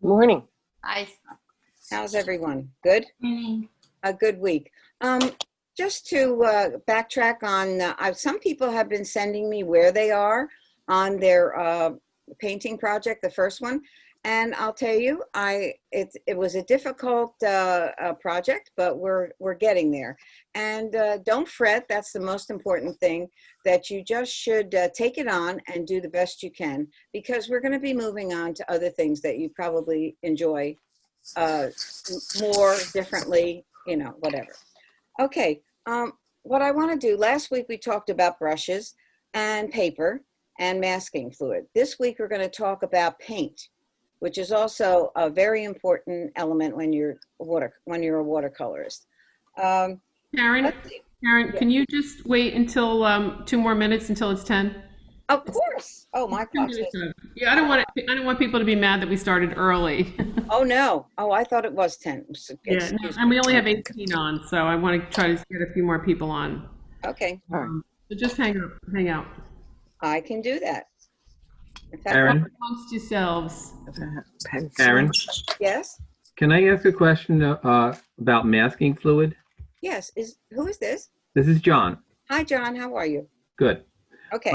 Morning. I How's everyone? Good? mean, A good week. Just to backtrack on, some people have been sending me where they are on their painting project, the first one. And I'll tell you, it was a difficult project, but we're getting there. And don't fret. That's the most important thing. That you just should take it on and do the best you can, because we're going to be moving on to other things that you probably enjoy more differently, whatever. Okay, what I want to do, last week we talked about brushes and paper and masking fluid. This week we're going to talk about paint, which is also a very important element when you're a watercolorist. Karen, Yeah. can you just wait until 2 more minutes until it's 10? Of course. Oh, my clock says. Yeah, I don't want people to be mad that we started early. Oh, no. Oh, I thought it was 10. Yeah, no, and we only have 18 on, so I want to try to get a few more people on. Okay, So just hang out. I can do that. In fact, Aaron, Amongst yourselves. Aaron, yes, can I ask a question about masking fluid? yes. Who is this? This is John. Hi, John. How are you? Good. Okay.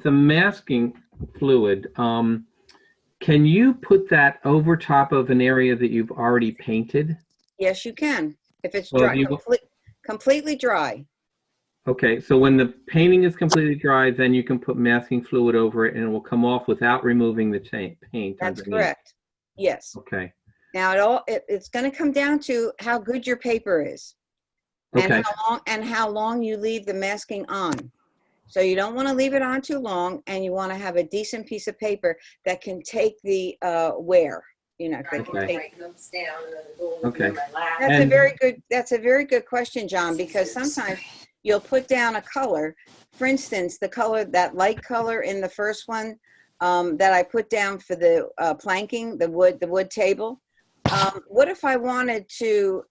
The masking fluid, can you put that over top of an area that you've already painted? Yes, you can. If it's Well, dry, completely dry. Okay, so when the painting is completely dry, then you can put masking fluid over it and it will come off without removing the paint That's underneath. correct. Yes. Okay. Now it's going to come down to how good your paper is, Okay. and how long you leave the masking on. So you don't want to leave it on too long, and you want to have a decent piece of paper that can take the wear. That can take. Okay. That's a very good question, John, because sometimes you'll put down a color. For instance, that light color in the first one that I put down for the planking, the wood table. What if I wanted to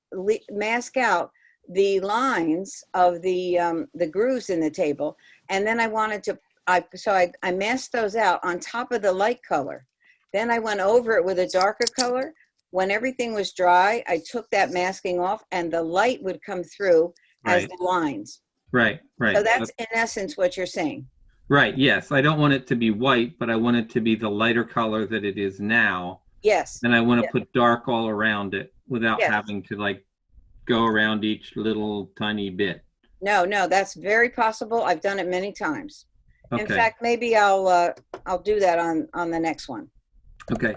mask out the lines of the grooves in the table, and then I wanted to, I masked those out on top of the light color. Then I went over it with a darker color. When everything was dry, I took that masking off, and the light would come through as the lines. Right. So that's in essence what you're saying. Right, yes. I don't want it to be white, but I want it to be the lighter color that it is now. Yes. And I want to put dark all around it without having to go around each little tiny bit. No, that's very possible. I've done it many times. Okay. In fact, maybe I'll do that on the next one. Okay.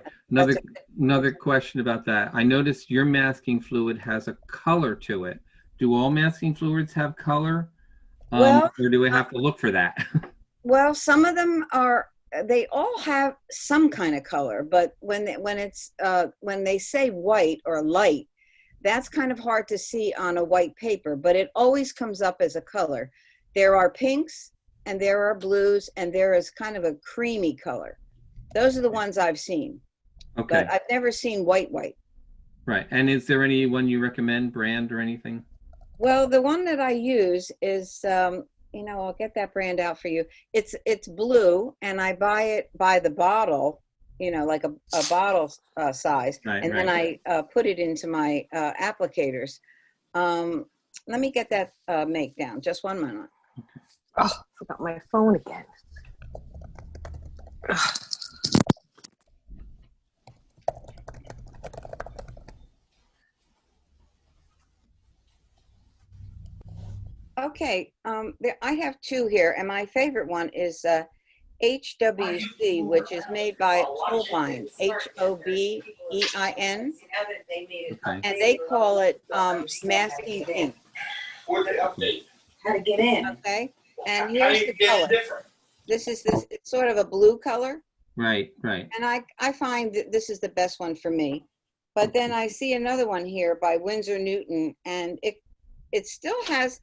Another question about that. I noticed your masking fluid has a color to it. Do all masking fluids have color? Or do we have to look for that? Well, some of them they all have some kind of color, but when they say white or light, that's kind of hard to see on a white paper, but it always comes up as a color. There are pinks and there are blues, and there is kind of a creamy color. Those are the ones I've seen. Okay. But I've never seen white. Right. And is there any one you recommend, brand or anything? Well, the one that I use is, I'll get that brand out for you. It's blue, and I buy it by the bottle, like a bottle size. Right, and then I put it into my applicators. Let me get that make down. Just 1 minute. Oh, forgot my phone again. Ugh. Okay, I have two here, and my favorite one is HWC, which is made by Holbein, Hobein, Okay. and they call it masking ink. how to get in. Okay, and here's the color. This it's sort of a blue color, Right. and I find that this is the best one for me. But then I see another one here by Winsor Newton, and it still has.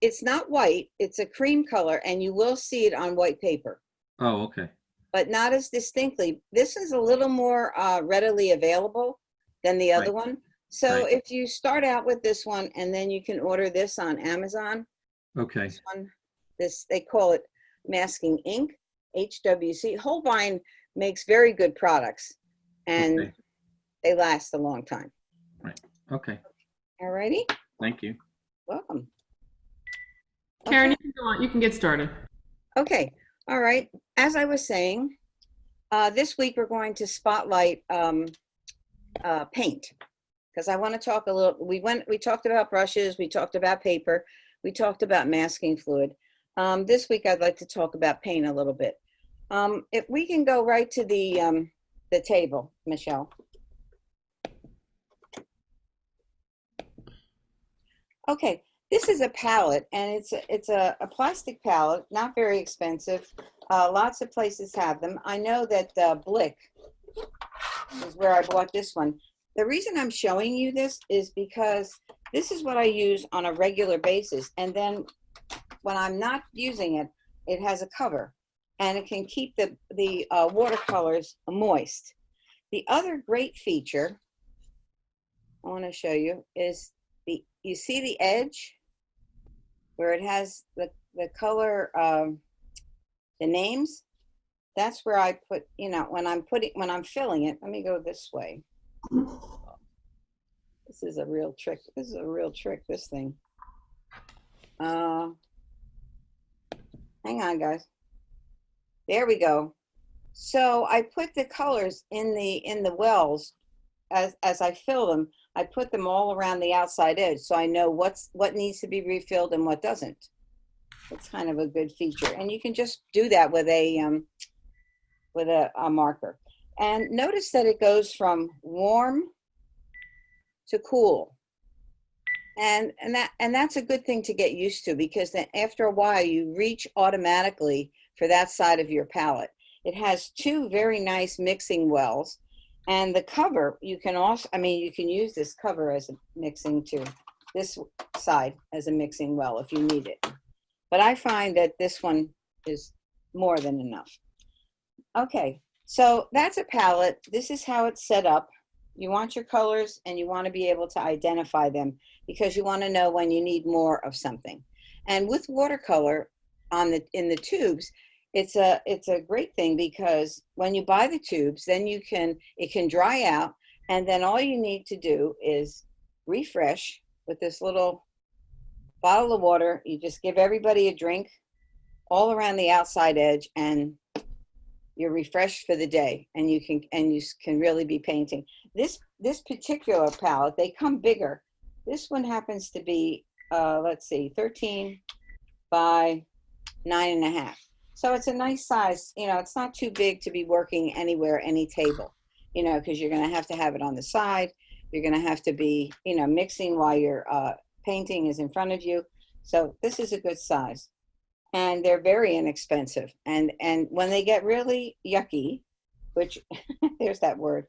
It's not white, it's a cream color, and you will see it on white paper. Oh, okay. But not as distinctly. This is a little more readily available than the other one. So if you start out with this one, and then you can order this on Amazon. Okay. They call it masking ink, HWC. Holbein makes very good products. and Okay. they last a long time. Okay. All righty, Thank you. welcome. Karen, Okay. you can go on. You can get started. Okay, all right. As I was saying, this week we're going to spotlight paint, because I want to talk a little. We talked about brushes, we talked about paper, we talked about masking fluid. This week I'd like to talk about paint a little bit. If we can go right to the table, Michelle. Okay, this is a palette, and it's a plastic palette, not very expensive. Lots of places have them. I know that Blick is where I bought this one. The reason I'm showing you this is because this is what I use on a regular basis. And then when I'm not using it, it has a cover, and it can keep the watercolors moist. The other great feature I want to show you is you see the edge where it has the color, the names. That's where I put, when I'm filling it. Let me go this way. This is a real trick. This is a real trick, this thing. Hang on, guys. There we go. So I put the colors in the wells as I fill them. I put them all around the outside edge, so I know what needs to be refilled and what doesn't. It's kind of a good feature, and you can just do that with a marker. And notice that it goes from warm to cool, and that's a good thing to get used to, because then after a while you reach automatically for that side of your palette. It has two very nice mixing wells. And the cover, you can also, you can use this cover as a mixing too, this side as a mixing well if you need it. But I find that this one is more than enough. Okay, so that's a palette. This is how it's set up. You want your colors, and you want to be able to identify them, because you want to know when you need more of something. And with watercolor in the tubes, it's a great thing, because when you buy the tubes, then it can dry out, and then all you need to do is refresh with this little bottle of water. You just give everybody a drink all around the outside edge, and you're refreshed for the day, and you can really be painting. This particular palette, they come bigger. This one happens to be let's see, 13 by 9.5. So it's a nice size. It's not too big to be working anywhere, any table, because you're going to have it on the side. You're going to have to be, mixing while your painting is in front of you. So this is a good size, and they're very inexpensive. And when they get really yucky, which there's that word,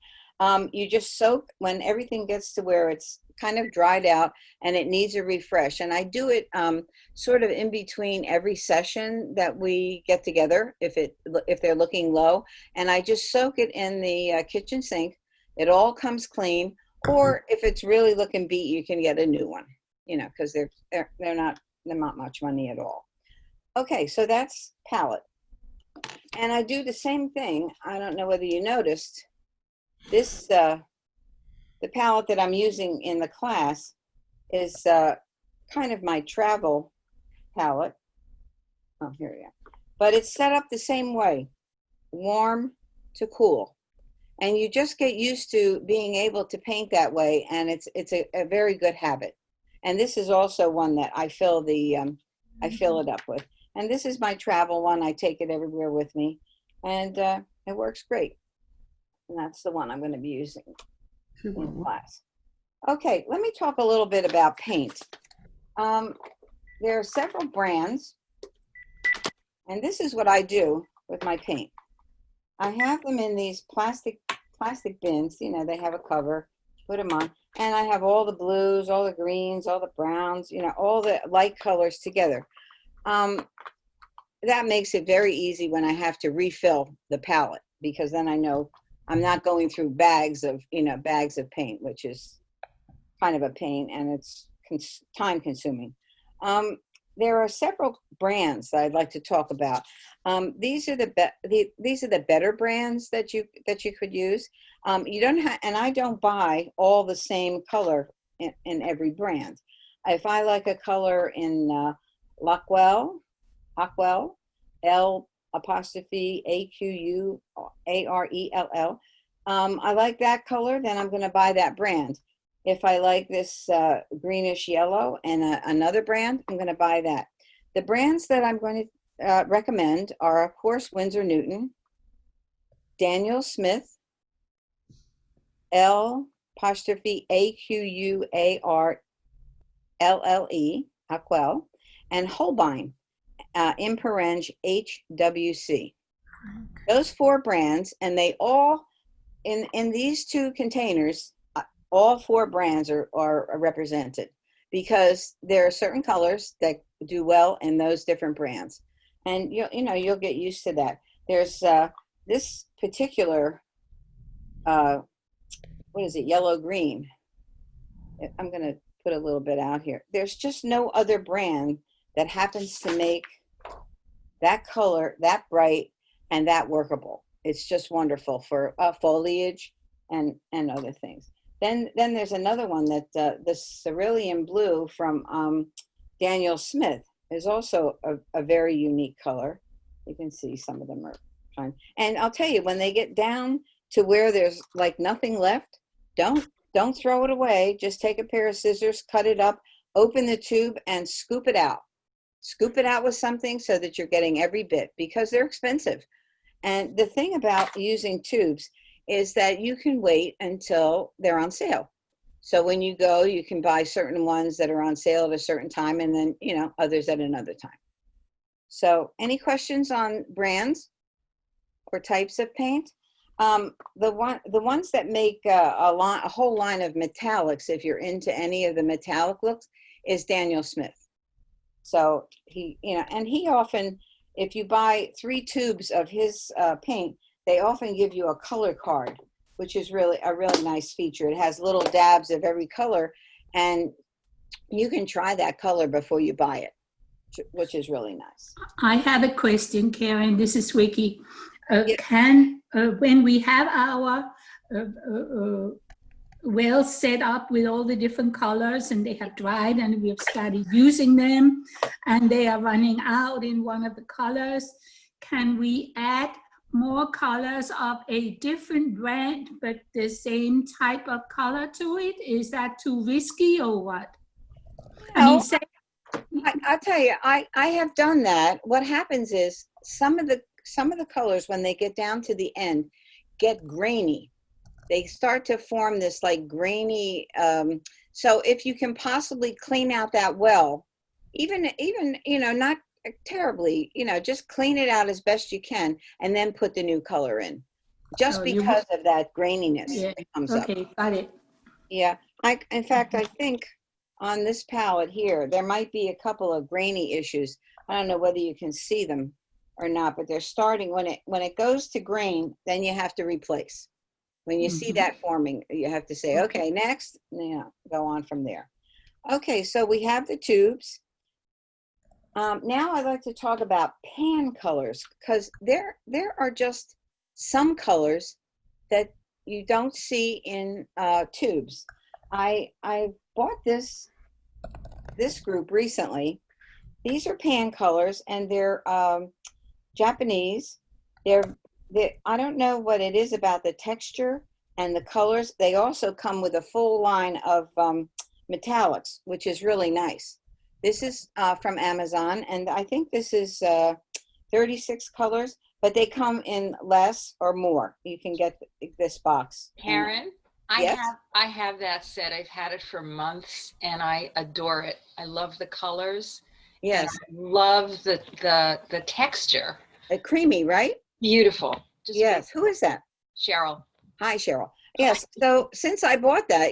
you just soak when everything gets to where it's kind of dried out and it needs a refresh. And I do it sort of in between every session that we get together, if they're looking low, and I just soak it in the kitchen sink. It all comes clean. Or if it's really looking beat, you can get a new one, because they're not much money at all. Okay, so that's palette. And I do the same thing. I don't know whether you noticed this. The palette that I'm using in the class is kind of my travel palette. Oh, here we go. But it's set up the same way, warm to cool. And you just get used to being able to paint that way, and it's a very good habit. And this is also one that I fill it up with. And this is my travel one. I take it everywhere with me, and it works great. And that's the one I'm going to be using in class. Okay, let me talk a little bit about paint. There are several brands, and this is what I do with my paint. I have them in these plastic bins. They have a cover, put them on, and I have all the blues, all the greens, all the browns, all the light colors together. That makes it very easy when I have to refill the palette, because then I know I'm not going through bags of paint, which is kind of a pain, and it's time consuming. There are several brands that I'd like to talk about. These are the better brands that you could use. You don't have, and I don't buy all the same color in every brand. If I like a color in Aquell, L apostrophe AQUARELL, I like that color, then I'm going to buy that brand. If I like this greenish yellow and another brand, I'm going to buy that. The brands that I'm going to recommend are, of course, Winsor Newton, Daniel Smith, L apostrophe AQUARLLE, Aquell, and Holbein, Imperenge HWC. Those 4 brands, and they all, in these 2 containers, all 4 brands are represented, because there are certain colors that do well in those different brands, and you'll get used to that. There's this particular what is it, yellow green. I'm going to put a little bit out here. There's just no other brand that happens to make that color that bright and that workable. It's just wonderful for foliage and other things. Then there's another one that the Cerulean Blue from Daniel Smith is also a very unique color. You can see some of them are fine. And I'll tell you, when they get down to where there's like nothing left, don't throw it away. Just take a pair of scissors, cut it up, open the tube, and scoop it out. Scoop it out with something so that you're getting every bit, because they're expensive. And the thing about using tubes is that you can wait until they're on sale. So when you go, you can buy certain ones that are on sale at a certain time, and then, others at another time. So any questions on brands or types of paint? The ones that make a whole line of metallics, if you're into any of the metallic looks, is Daniel Smith. So he often, if you buy 3 tubes of his paint, they often give you a color card, which is really a really nice feature. It has little dabs of every color, and you can try that color before you buy it, which is really nice. I have a question, Karen. This is Vicky. Yeah. When we have our well set up with all the different colors, and they have dried and we have started using them, and they are running out in one of the colors, can we add more colors of a different brand but the same type of color to it? Is that too risky or what? No, I'll tell you, I have done that. What happens is some of the colors, when they get down to the end, get grainy. They start to form this like grainy. So if you can possibly clean out that well, even not terribly, just clean it out as best you can, and then put the new color in, just because of that graininess that comes up. Okay, got it. Yeah, in fact, I think on this palette here, there might be a couple of grainy issues. I don't know whether you can see them or not, but they're starting, when it goes to grain, then you have to replace. When you see that forming, you have to say, okay, next, go on from there. Okay, so we have the tubes. Now I'd like to talk about pan colors, because there are just some colors that you don't see in tubes. I bought this group recently. These are pan colors, and they're Japanese. I don't know what it is about the texture and the colors. They also come with a full line of metallics, which is really nice. This is from Amazon, and I think this is 36 colors, but they come in less or more. You can get this box. Karen, Yes? I have that set. I've had it for months, and I adore it. I love the colors. Yes. And I love the texture. Creamy, right? Beautiful. Just Yes. Who is that? Cheryl. Hi, Cheryl. Yes. So since I bought that,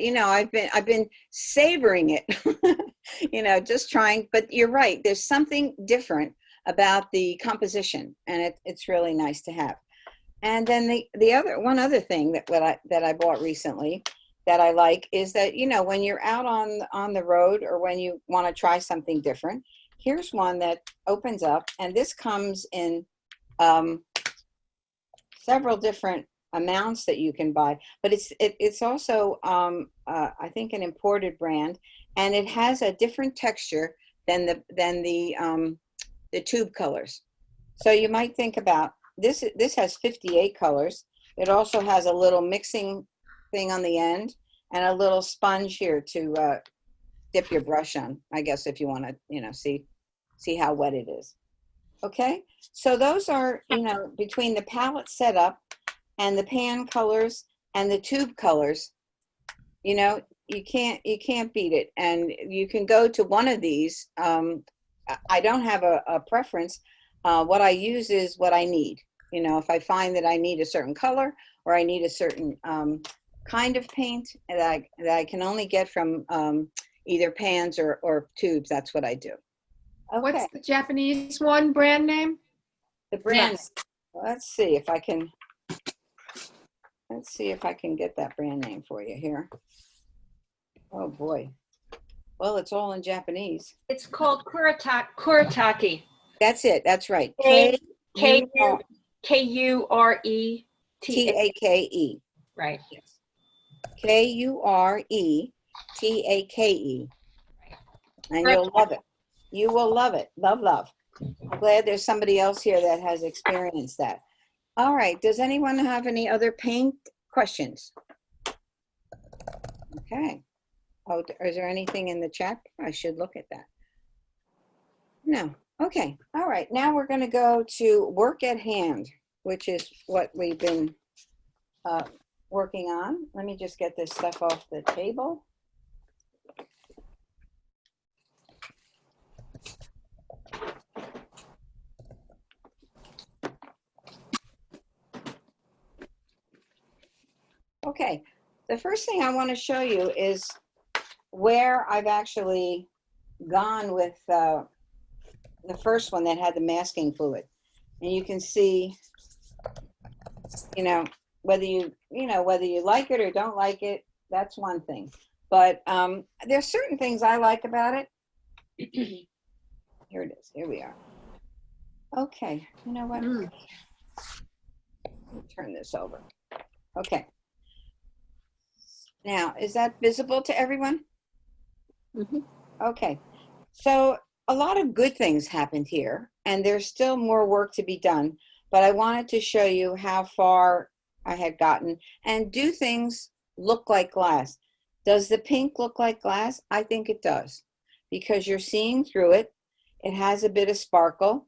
I've been savoring it, just trying. But you're right. There's something different about the composition, and it's really nice to have. And then one other thing that I bought recently that I like is that, when you're out on the road, or when you want to try something different, here's one that opens up, and this comes in several different amounts that you can buy, but it's also I think an imported brand, and it has a different texture than the tube colors. So you might think about this. This has 58 colors. It also has a little mixing thing on the end and a little sponge here to dip your brush on, I guess, if you want to, you know, see how wet it is. Okay, so those are, you know, between the palette setup and the pan colors and the tube colors, you know, you can't beat it. And you can go to one of these. I don't have a preference. What I use is what I need. You know, if I find that I need a certain color or I need a certain kind of paint that I can only get from either pans or tubes, that's what I do. Okay. What's the Japanese one brand name? The brand. Yes. Let's see if I can get that brand name for you here. Oh boy. Well, it's all in Japanese. It's called Kuretake. That's it. That's right. Kurete. T-A-K-E. Right. Kurete. And you'll love it. You will love it. Love, love. I'm glad there's somebody else here that has experienced that. All right. Does anyone have any other paint questions? Okay. Oh, is there anything in the chat? I should look at that. No. Okay. All right. Now we're going to go to work at hand, which is what we've been working on. Let me just get this stuff off the table. Okay, the first thing I want to show you is where I've actually gone with the first one that had the masking fluid. And you can see, you know, whether you like it or don't like it, that's one thing. But there's certain things I like about it. Here it is. Here we are. Okay, you know what? Let me turn this over. Okay. Now, is that visible to everyone? Mm-hmm. Okay. So a lot of good things happened here, and there's still more work to be done. But I wanted to show you how far I had gotten. And do things look like glass? Does the pink look like glass? I think it does, because you're seeing through it. It has a bit of sparkle.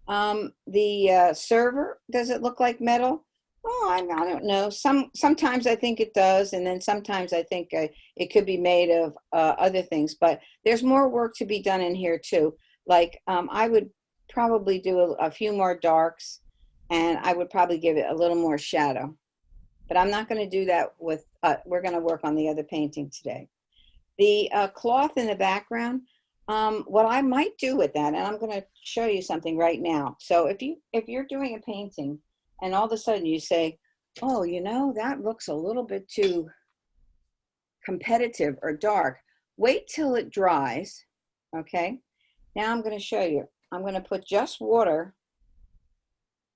The server, does it look like metal? Oh, I don't know. Sometimes I think it does, and then sometimes I think it could be made of other things. But there's more work to be done in here too. Like I would probably do a few more darks, and I would probably give it a little more shadow. But I'm not going to do that with. We're going to work on the other painting today. The cloth in the background. What I might do with that, and I'm going to show you something right now. So if you're doing a painting, and all of a sudden you say, oh, you know, that looks a little bit too competitive or dark. Wait till it dries, okay? Now I'm going to show you. I'm going to put just water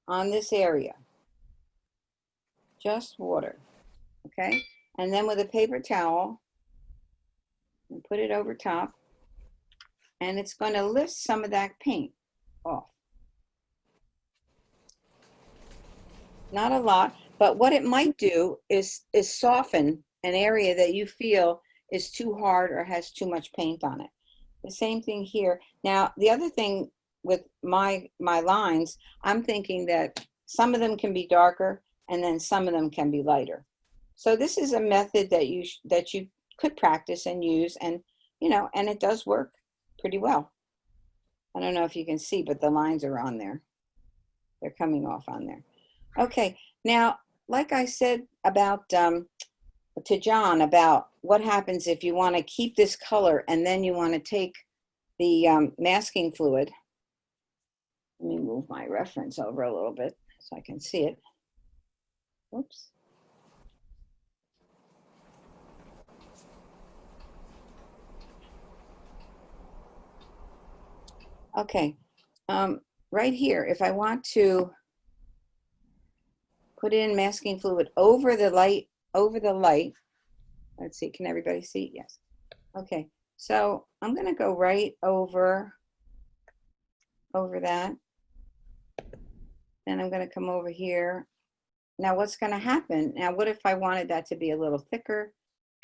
on this area. Just water, okay? And then with a paper towel, and put it over top, and it's going to lift some of that paint off. Not a lot, but what it might do is soften an area that you feel is too hard or has too much paint on it. The same thing here. Now, the other thing with my lines, I'm thinking that some of them can be darker and then some of them can be lighter. So this is a method that you could practice and use, and you know, and it does work pretty well. I don't know if you can see, but the lines are on there. They're coming off on there. Okay, now, like I said about to John about what happens if you want to keep this color and then you want to take the masking fluid. Let me move my reference over a little bit so I can see it. Oops. Okay, right here, if I want to put in masking fluid over the light, Let's see, can everybody see? Yes. Okay, so I'm gonna go right over that. Then I'm gonna come over here. Now what's gonna happen? Now what if I wanted that to be a little thicker?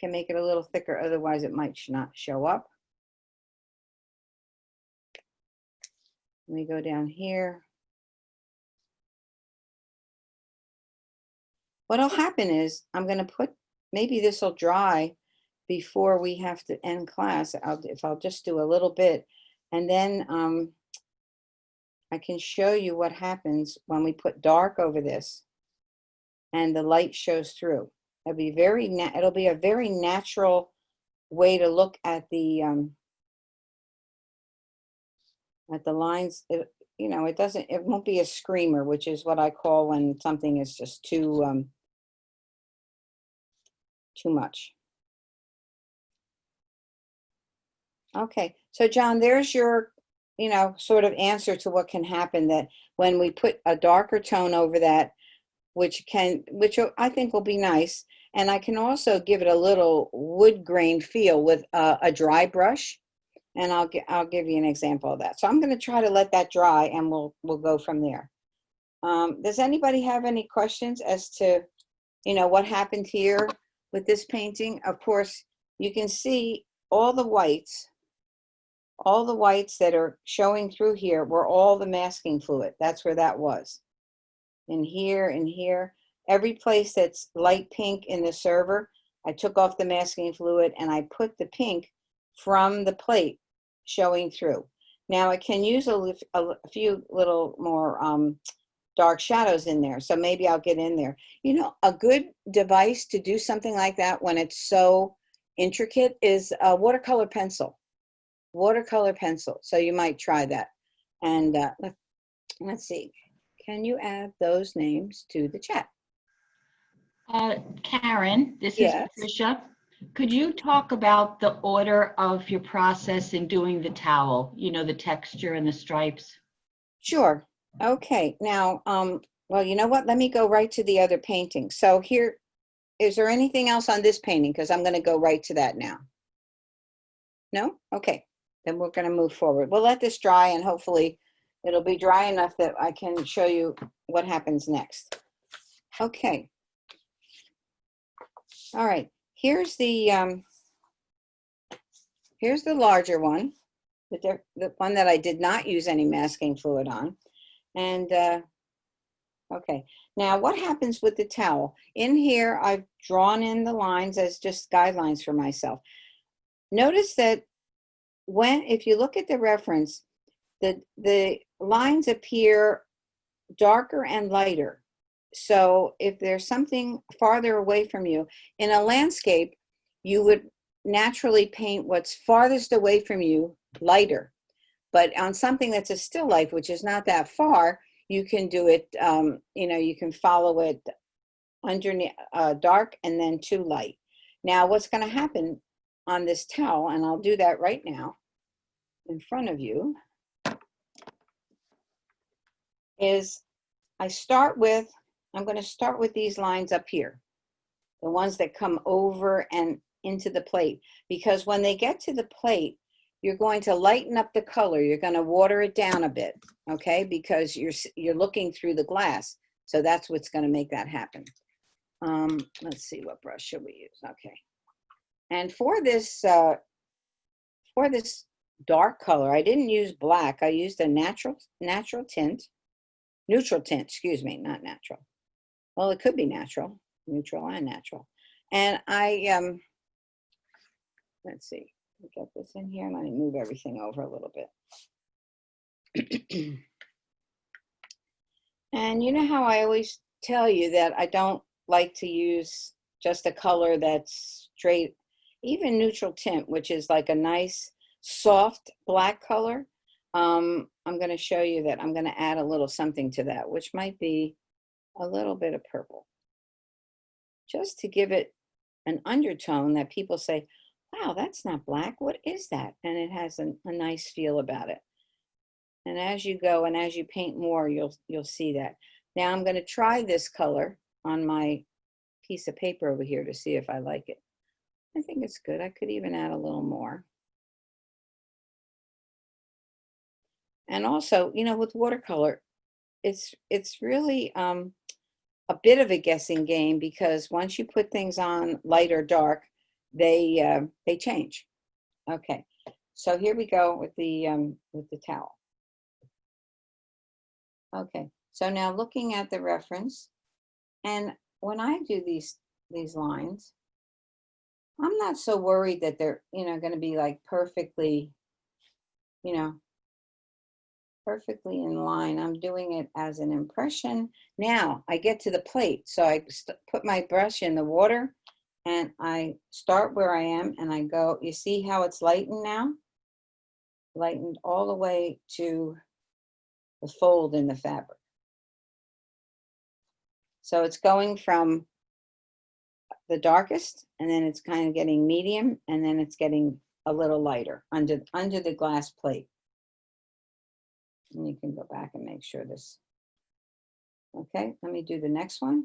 Can make it a little thicker, otherwise it might not show up. Let me go down here. What'll happen is I'm gonna put, maybe this will dry before we have to end class. If I'll just do a little bit, and then I can show you what happens when we put dark over this and the light shows through. It'll be a very natural way to look at the lines. You know, it won't be a screamer, which is what I call when something is just too much. Okay, so John, there's your, you know, sort of answer to what can happen, that when we put a darker tone over that, which I think will be nice. And I can also give it a little wood grain feel with a dry brush. And I'll give you an example of that. So I'm going to try to let that dry, and we'll go from there. Does anybody have any questions as to, you know, what happened here with this painting? Of course, you can see all the whites that are showing through here were all the masking fluid. That's where that was. In here, every place that's light pink in the server, I took off the masking fluid and I put the pink from the plate showing through. Now I can use a few little more dark shadows in there, so maybe I'll get in there. You know, a good device to do something like that when it's so intricate is a watercolor pencil. So you might try that. And let's see. Can you add those names to the chat? Karen, this Yes. is Patricia. Could you talk about the order of your process in doing the towel? You know, the texture and the stripes. Sure. Okay. Now, well, you know what? Let me go right to the other painting. So here, is there anything else on this painting? Because I'm going to go right to that now. No? Okay. Then we're going to move forward. We'll let this dry, and hopefully it'll be dry enough that I can show you what happens next. Okay. All right. Here's the larger one, the one that I did not use any masking fluid on. And okay. Now what happens with the towel? In here, I've drawn in the lines as just guidelines for myself. Notice that if you look at the reference, the lines appear darker and lighter. So if there's something farther away from you, in a landscape, you would naturally paint what's farthest away from you lighter. But on something that's a still life, which is not that far, you can do it, you know, you can follow it underneath dark and then to light. Now what's going to happen on this towel, and I'll do that right now in front of you, is I'm going to start with these lines up here, the ones that come over and into the plate, because when they get to the plate, you're going to lighten up the color. You're going to water it down a bit, okay? Because you're looking through the glass. So that's what's going to make that happen. Let's see, what brush should we use? Okay. And for this dark color, I didn't use black. I used a neutral tint, excuse me, not natural. Well, it could be neutral and natural. And I, let's see, get this in here. Let me move everything over a little bit. And you know how I always tell you that I don't like to use just a color that's straight, even neutral tint, which is like a nice soft black color. I'm going to show you that I'm going to add a little something to that, which might be a little bit of purple, just to give it an undertone that people say, wow, that's not black. What is that? And it has a nice feel about it. And as you go and as you paint more, you'll see that. Now I'm going to try this color on my piece of paper over here to see if I like it. I think it's good. I could even add a little more. And also, you know, with watercolor, it's really a bit of a guessing game, because once you put things on light or dark, they change. Okay, so here we go with the towel. Okay, so now looking at the reference, and when I do these lines, I'm not so worried that they're, you know, going to be like perfectly, you know, perfectly in line. I'm doing it as an impression. Now I get to the plate, so I put my brush in the water and I start where I am and I go. You see how it's lightened now? Lightened all the way to the fold in the fabric. So it's going from the darkest, and then it's kind of getting medium, and then it's getting a little lighter under the glass plate. And you can go back and make sure this. Okay, let me do the next one.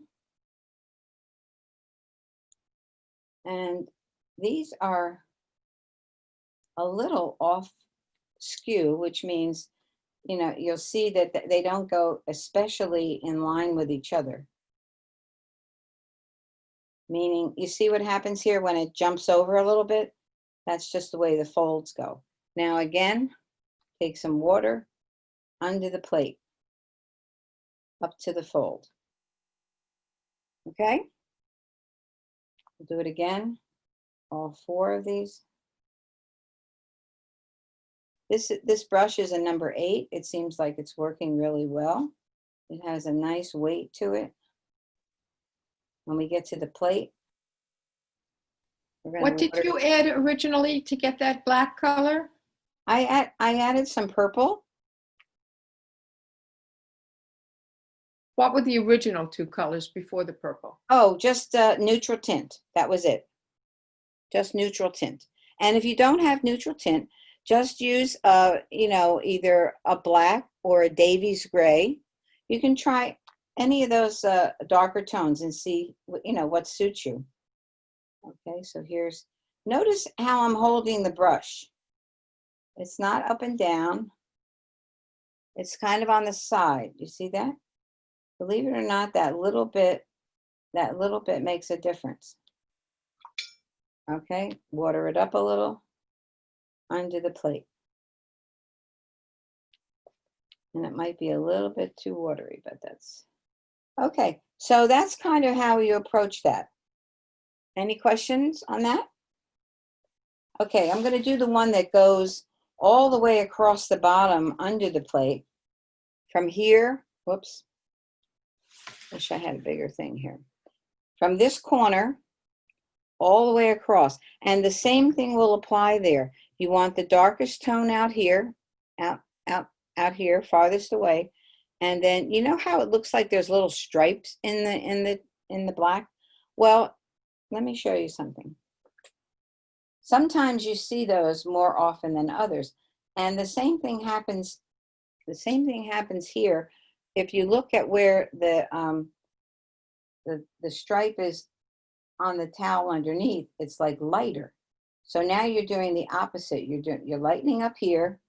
And these are a little off skew, which means, you know, you'll see that they don't go especially in line with each other. Meaning, you see what happens here when it jumps over a little bit? That's just the way the folds go. Now again, take some water under the plate, up to the fold. Okay? We'll do it again, all 4 of these. This brush is a number 8. It seems like it's working really well. It has a nice weight to it. When we get to the plate, What did you add originally to get that black color? I added some purple. What were the original 2 colors before the purple? Oh, just neutral tint. That was it. Just neutral tint. And if you don't have neutral tint, just use, you know, either a black or a Davies gray. You can try any of those darker tones and see, you know, what suits you. Okay, so here's, notice how I'm holding the brush. It's not up and down. It's kind of on the side. You see that? Believe it or not, that little bit makes a difference. Okay, water it up a little under the plate. And it might be a little bit too watery, but that's okay. So that's kind of how you approach that. Any questions on that? Okay, I'm going to do the one that goes all the way across the bottom under the plate. From here, whoops, wish I had a bigger thing here. From this corner, all the way across. And the same thing will apply there. You want the darkest tone out here, out here, farthest away. And then, you know how it looks like there's little stripes in the black? Well, let me show you something. Sometimes you see those more often than others. And the same thing happens here. If you look at where the stripe is on the towel underneath, it's like lighter. So now you're doing the opposite. You're lightening up here,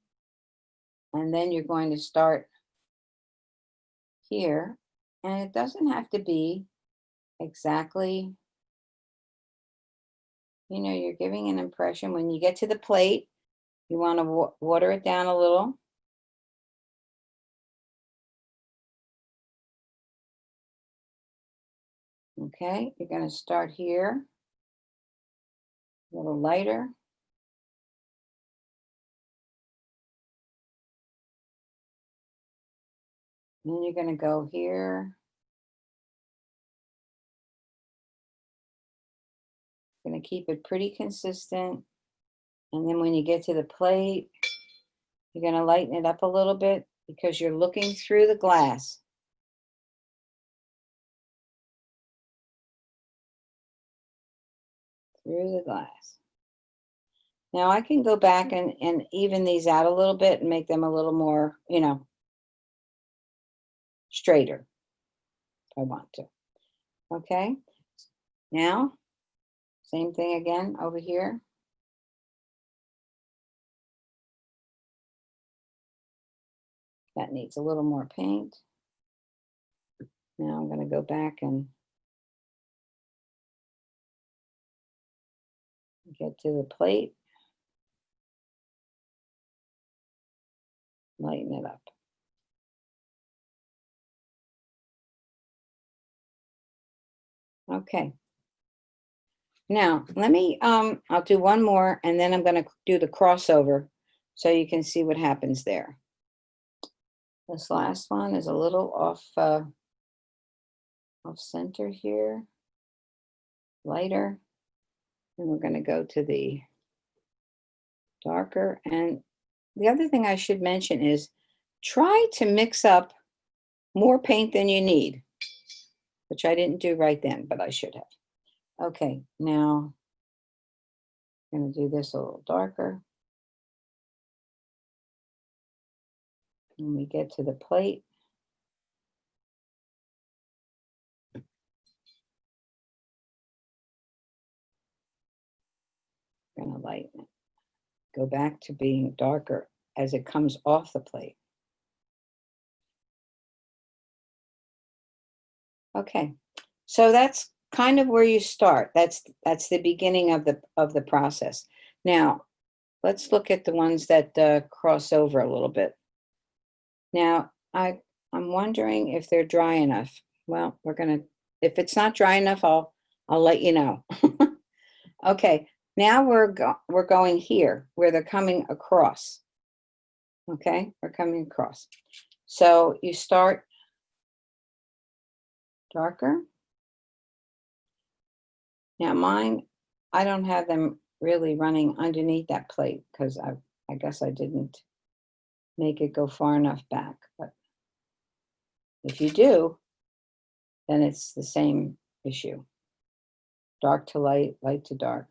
and then you're going to start here. And it doesn't have to be exactly, you know, you're giving an impression. When you get to the plate, you want to water it down a little. Okay, you're going to start here, a little lighter. Then you're going to go here. Going to keep it pretty consistent. And then when you get to the plate, you're going to lighten it up a little bit because you're looking through the glass. Through the glass. Now I can go back and even these out a little bit and make them a little more, you know, straighter if I want to. Okay, now, same thing again over here. That needs a little more paint. Now I'm going to go back and get to the plate. Lighten it up. Okay. Now, let me, I'll do one more and then I'm going to do the crossover so you can see what happens there. This last one is a little off center here, lighter. And we're going to go to the darker. And the other thing I should mention is try to mix up more paint than you need, which I didn't do right then, but I should have. Okay, now I'm going to do this a little darker. When we get to the plate, I'm going to lighten it. Go back to being darker as it comes off the plate. Okay, so that's kind of where you start. That's the beginning of the process. Now, let's look at the ones that cross over a little bit. Now, I'm wondering if they're dry enough. Well, if it's not dry enough, I'll let you know. Okay, now we're going here where they're coming across. Okay, we're coming across. So you start darker. Now mine, I don't have them really running underneath that plate because I guess I didn't make it go far enough back. But if you do, then it's the same issue. Dark to light, light to dark.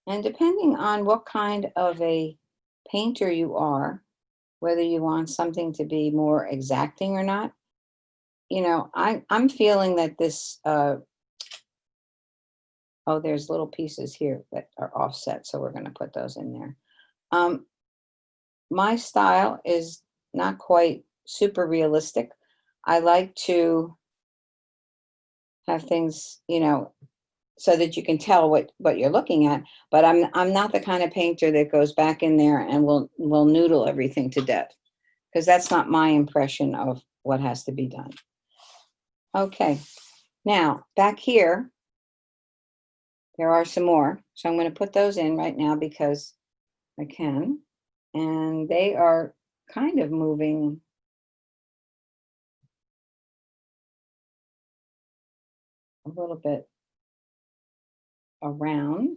And depending on what kind of a painter you are, whether you want something to be more exacting or not, you know, I'm feeling that this, oh, there's little pieces here that are offset, so we're going to put those in there. My style is not quite super realistic. I like to have things, you know, so that you can tell what you're looking at, but I'm not the kind of painter that goes back in there and will noodle everything to death, because that's not my impression of what has to be done. Okay, now back here, there are some more. So I'm going to put those in right now because I can, and they are kind of moving a little bit around.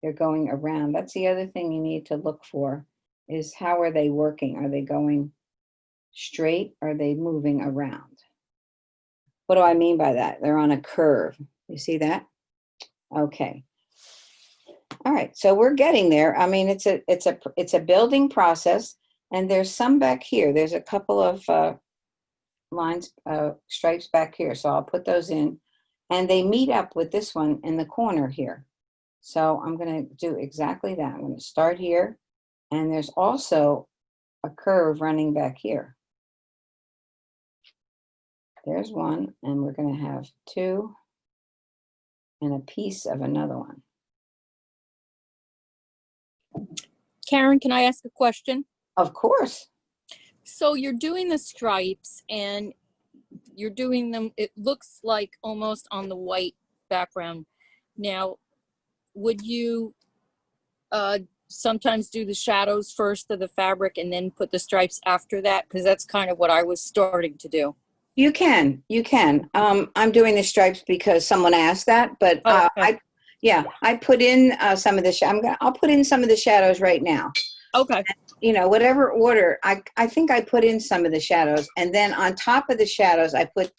They're going around. That's the other thing you need to look for, is how are they working? Are they going straight? Or are they moving around? What do I mean by that? They're on a curve. You see that? Okay. All right, so we're getting there. I mean, it's a building process, and there's some back here. There's a couple of lines, stripes back here. So I'll put those in. And they meet up with this one in the corner here. So I'm going to do exactly that. I'm going to start here. And there's also a curve running back here. There's one. And we're going to have two and a piece of another one. Karen, can I ask a question? Of course. So you're doing the stripes and you're doing them, it looks like almost on the white background. Now, would you sometimes do the shadows first of the fabric and then put the stripes after that? Because that's kind of what I was starting to do. You can. I'm doing the stripes because someone asked that, but okay. I put in some of the, I'll put in some of the shadows right now. Okay. you know, whatever order, I think I put in some of the shadows, and then on top of the shadows, I put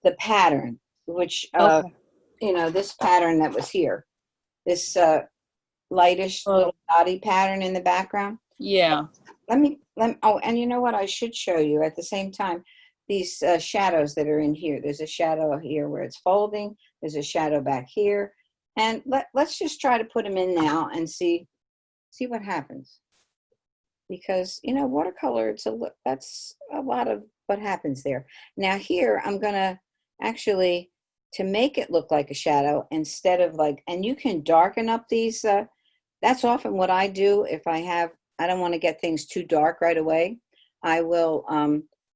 the pattern, which, Okay. you know, this pattern that was here, this lightish Oh. little dotty pattern in the background. Yeah. Oh, and you know what? I should show you at the same time these shadows that are in here. There's a shadow here where it's folding. There's a shadow back here. And let's just try to put them in now and see what happens. Because, you know, watercolor, that's a lot of what happens there. Now here, I'm going to actually, to make it look like a shadow instead of like, and you can darken up these. That's often what I do if I don't want to get things too dark right away. I will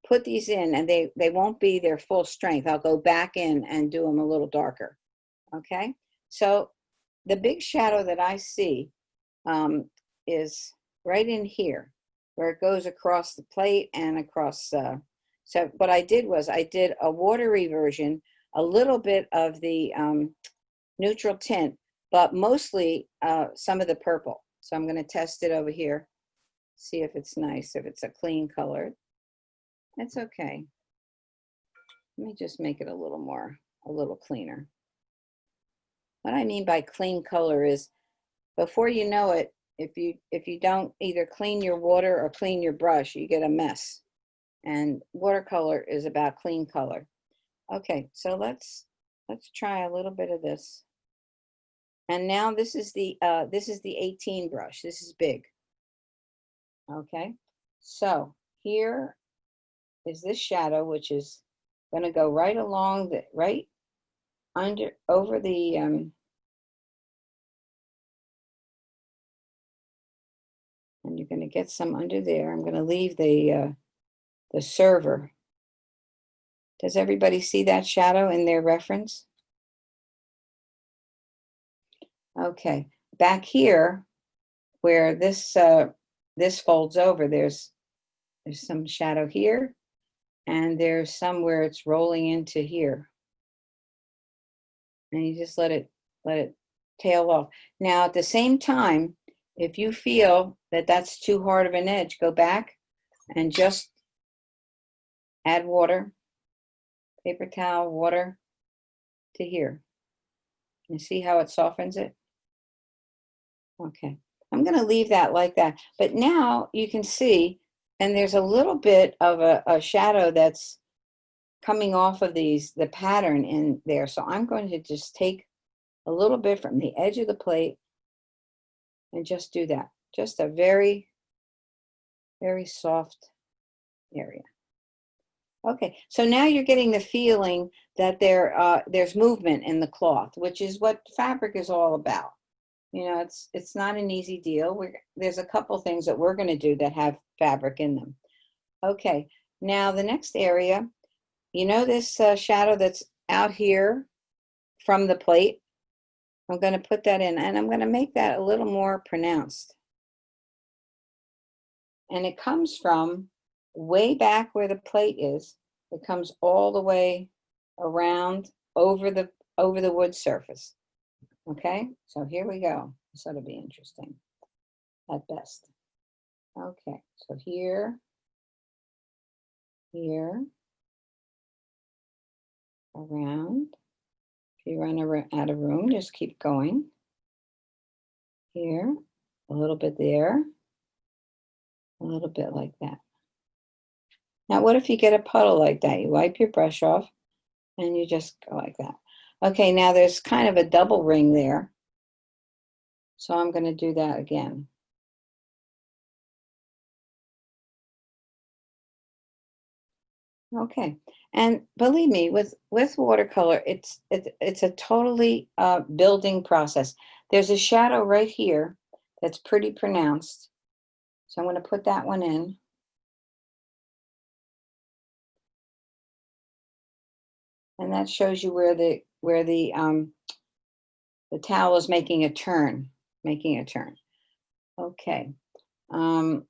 put these in, and they won't be their full strength. I'll go back in and do them a little darker. Okay, so the big shadow that I see is right in here, where it goes across the plate and across. So what I did was I did a watery version, a little bit of the neutral tint, but mostly some of the purple. So I'm going to test it over here, see if it's nice, if it's a clean color. It's okay. Let me just make it a little cleaner. What I mean by clean color is, before you know it, if you don't either clean your water or clean your brush, you get a mess. And watercolor is about clean color. Okay, so let's try a little bit of this. And now this is the 18 brush. This is big. Okay, so here is this shadow, which is going to go right along the over the and you're going to get some under there. I'm going to leave the server. Does everybody see that shadow in their reference? Okay, back here where this folds over, there's some shadow here, and there's some where it's rolling into here. And you just let it tail off. Now at the same time, if you feel that that's too hard of an edge, go back and just add water, paper towel, water to here. You see how it softens it? Okay, I'm going to leave that like that. But now you can see, and there's a little bit of a shadow that's coming off of the pattern in there. So I'm going to just take a little bit from the edge of the plate and just do that. Just a very, very soft area. Okay, so now you're getting the feeling that there's movement in the cloth, which is what fabric is all about. You know, it's not an easy deal. There's a couple things that we're going to do that have fabric in them. Okay, now the next area, you know this shadow that's out here from the plate? I'm going to put that in, and I'm going to make that a little more pronounced. And it comes from way back where the plate is. It comes all the way around over the wood surface. Okay, so here we go. This ought to be interesting at best. Okay, so here, around. If you run out of room, just keep going. Here, a little bit there, a little bit like that. Now, what if you get a puddle like that? You wipe your brush off and you just go like that. Okay, now there's kind of a double ring there. So I'm going to do that again. Okay, and believe me, with watercolor, it's a totally building process. There's a shadow right here that's pretty pronounced. So I'm going to put that one in. And that shows you where the towel is making a turn. Okay. Along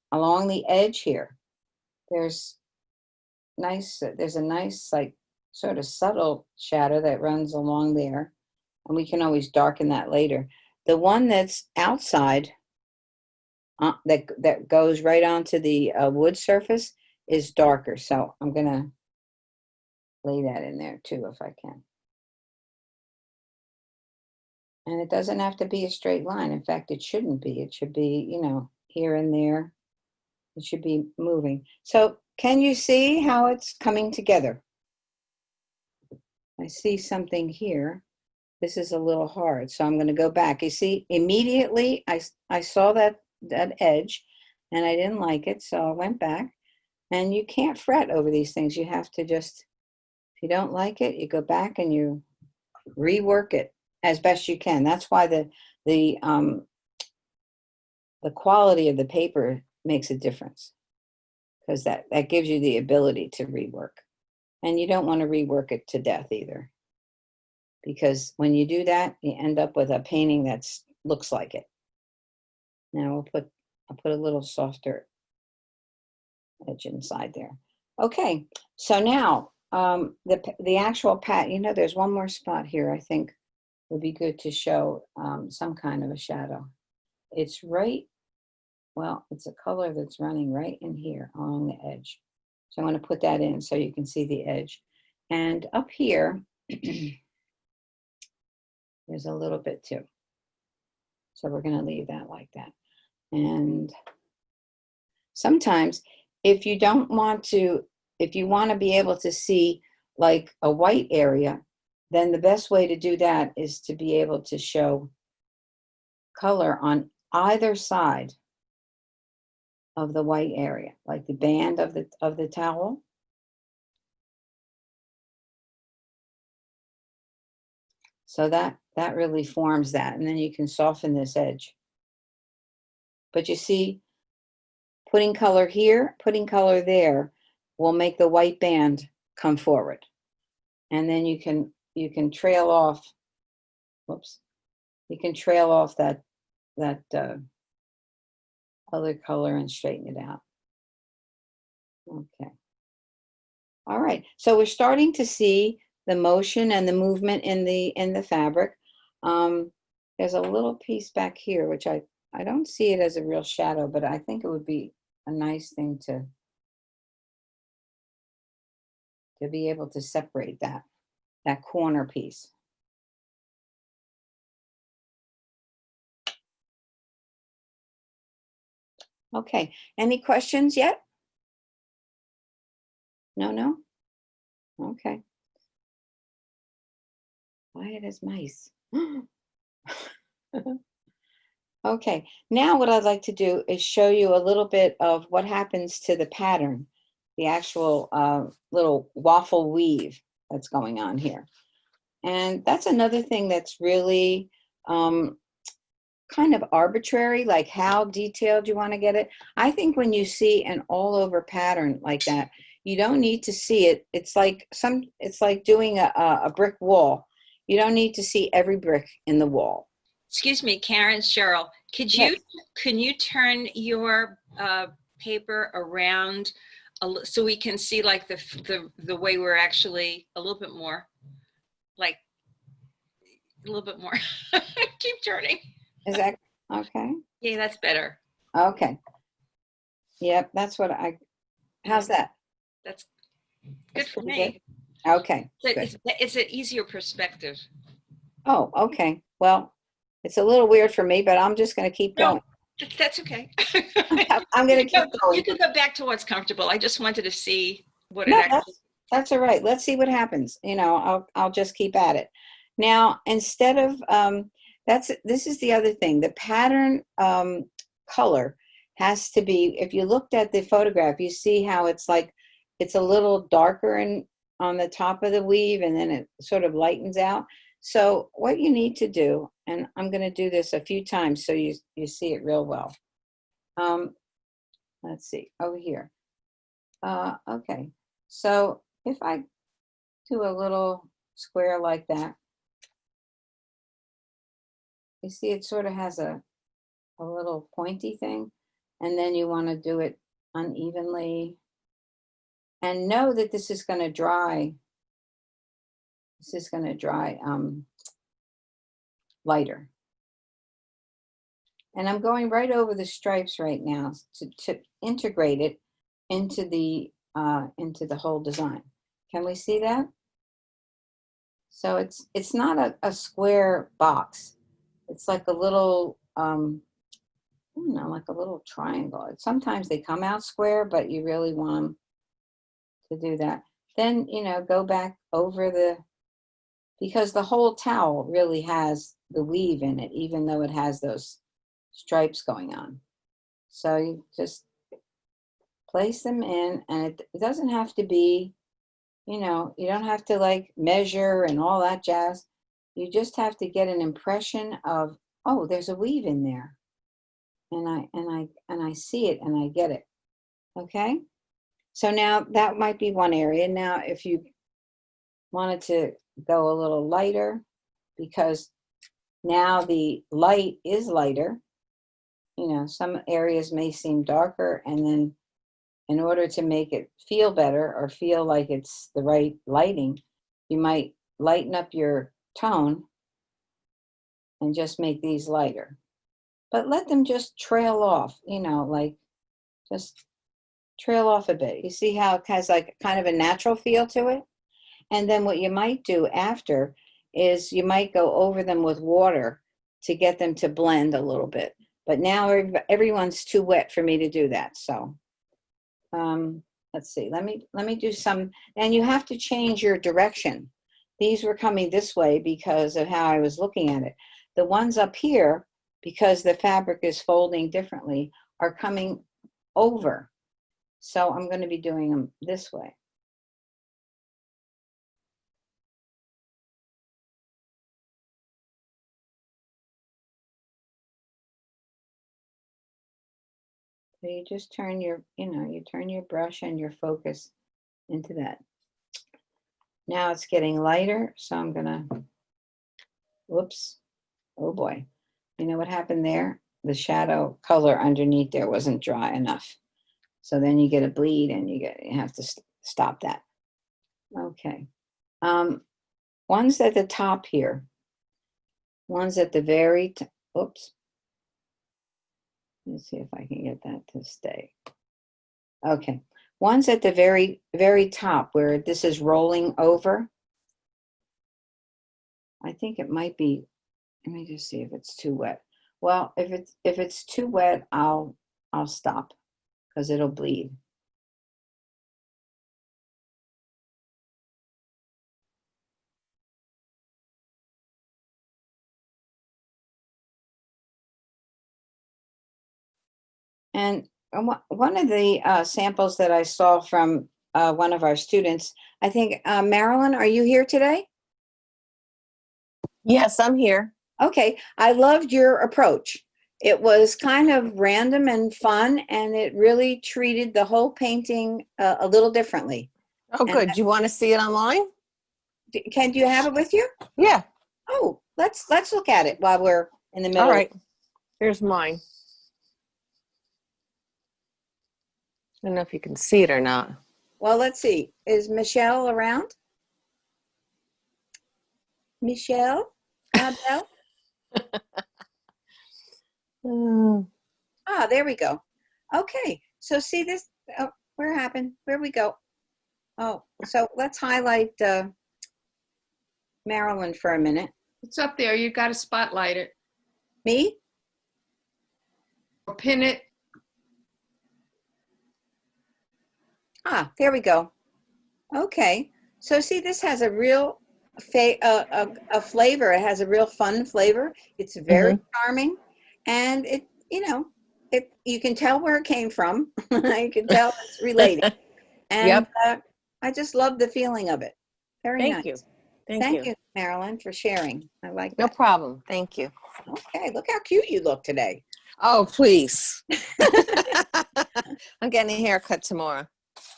the edge here, there's a nice like sort of subtle shadow that runs along there, and we can always darken that later. The one that's outside that goes right onto the wood surface is darker. So I'm gonna lay that in there too if I can. And it doesn't have to be a straight line. In fact, it shouldn't be. It should be, you know, here and there. It should be moving. So can you see how it's coming together? I see something here. This is a little hard, so I'm going to go back. You see, immediately I saw that edge and I didn't like it, so I went back. And you can't fret over these things. You have to just, if you don't like it, you go back and you rework it as best you can. That's why the quality of the paper makes a difference, because that gives you the ability to rework. And you don't want to rework it to death either, because when you do that, you end up with a painting that looks like it. Now I'll put a little softer edge inside there. Okay, so now the actual pat, you know, there's one more spot here I think would be good to show some kind of a shadow. It's right, well, it's a color that's running right in here along the edge. So I'm going to put that in so you can see the edge. And up here, there's a little bit too. So we're going to leave that like that. And sometimes if you don't want to, if you want to be able to see like a white area, then the best way to do that is to be able to show color on either side of the white area, like the band of the towel. So that really forms that, and then you can soften this edge. But you see, putting color here, putting color there will make the white band come forward. And then you can trail off, whoops, you can trail off that other color and straighten it out. Okay. All right, so we're starting to see the motion and the movement in the fabric. There's a little piece back here, which I don't see it as a real shadow, but I think it would be a nice thing to be able to separate that corner piece. Okay, any questions yet? No? Okay. Quiet as mice. Okay, now what I'd like to do is show you a little bit of what happens to the pattern, the actual little waffle weave that's going on here. And that's another thing that's really kind of arbitrary, like how detailed you want to get it. I think when you see an all over pattern like that, you don't need to see it. It's like doing a brick wall. You don't need to see every brick in the wall. Excuse me, Karen, Cheryl, can you turn your paper around so we can see like the way we're actually a little bit more, like a little bit more. Keep turning. Is that okay? Yeah, that's better. Okay. Yep, that's what how's that? That's good for pretty me. Good. Okay. It's an easier perspective. Oh, okay. Well, it's a little weird for me, but I'm just going to keep going. That's okay. I'm going to keep going. You can go back to what's comfortable. I just wanted to see what No, it actually. that's all right. Let's see what happens. You know, I'll just keep at it. Now, instead of this is the other thing. The pattern color has to be. If you looked at the photograph, you see how it's like it's a little darker on the top of the weave, and then it sort of lightens out. So what you need to do, and I'm going to do this a few times so you see it real well. Let's see, over here. Okay, so if I do a little square like that, you see it sort of has a little pointy thing, and then you want to do it unevenly. And know that this is going to dry. This is going to dry lighter. And I'm going right over the stripes right now to integrate it into the whole design. Can we see that? So it's not a square box. It's like a little, I don't know, like a little triangle. Sometimes they come out square, but you really want them to do that. Then, you know, go back over because the whole towel really has the weave in it, even though it has those stripes going on. So you just place them in, and it doesn't have to be, you know, you don't have to like measure and all that jazz. You just have to get an impression of, oh, there's a weave in there. And I see it and I get it. Okay? So now that might be one area. Now if you wanted to go a little lighter, because now the light is lighter. You know, some areas may seem darker, and then in order to make it feel better or feel like it's the right lighting, you might lighten up your tone and just make these lighter. But let them just trail off, you know, like just trail off a bit. You see how it has like kind of a natural feel to it? And then what you might do after is you might go over them with water to get them to blend a little bit. But now everyone's too wet for me to do that. So let's see, let me do some, and you have to change your direction. These were coming this way because of how I was looking at it. The ones up here, because the fabric is folding differently, are coming over. So I'm going to be doing them this way. So you just turn your, you turn your brush and your focus into that. Now it's getting lighter, so I'm gonna, whoops, oh boy. You know what happened there? The shadow color underneath there wasn't dry enough. So then you get a bleed and you have to stop that. Okay. One's at the top here. One's at the very, oops. Let's see if I can get that to stay. Okay. One's at the very, very top where this is rolling over. I think it might be, let me just see if it's too wet. Well, if it's too wet, I'll stop because it'll bleed. And one of the samples that I saw from one of our students, I think, Marilyn, are you here today? Yes, I'm here. Okay, I loved your approach. It was kind of random and fun, and it really treated the whole painting a little differently. Oh, good. You want to see it online? Do you have it with you? Yeah. Oh, let's look at it while we're in the middle. All right. Here's mine. I don't know if you can see it or not. Well, let's see. Is Michelle around? Michelle? Belle? Ah, there we go. Okay. So see this? Oh, where happened? Where we go? Oh, so let's highlight Marilyn for a minute. It's up there. You got to spotlight it. Me? Or pin it. Ah, there we go. Okay. So see, this has a real a flavor. It has a real fun flavor. It's very charming, and you can tell where it came from. You can tell it's related. And I just love the feeling of it. Very nice. Thank you. Thank you, Marilyn, for sharing. I like that. No problem. Thank you. Okay, look how cute you look today. Oh, please. I'm getting a haircut tomorrow.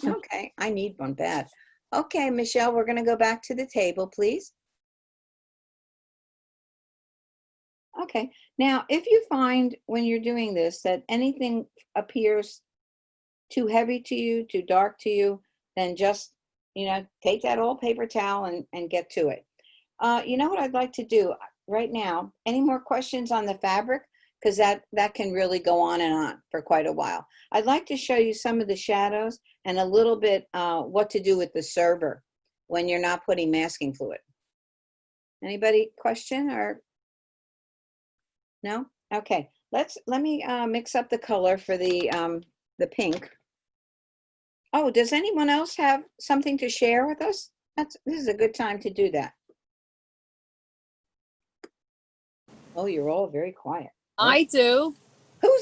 Okay, I need one bad. Okay, Michelle, we're going to go back to the table, please. Okay, now if you find when you're doing this that anything appears too heavy to you, too dark to you, then just, take that old paper towel and get to it. You know what I'd like to do right now? Any more questions on the fabric? because that can really go on and on for quite a while. I'd like to show you some of the shadows and a little bit what to do with the server when you're not putting masking fluid. Anybody question or no? Okay, let me mix up the color for the pink. Oh, does anyone else have something to share with us? This is a good time to do that. Oh, you're all very quiet. I do.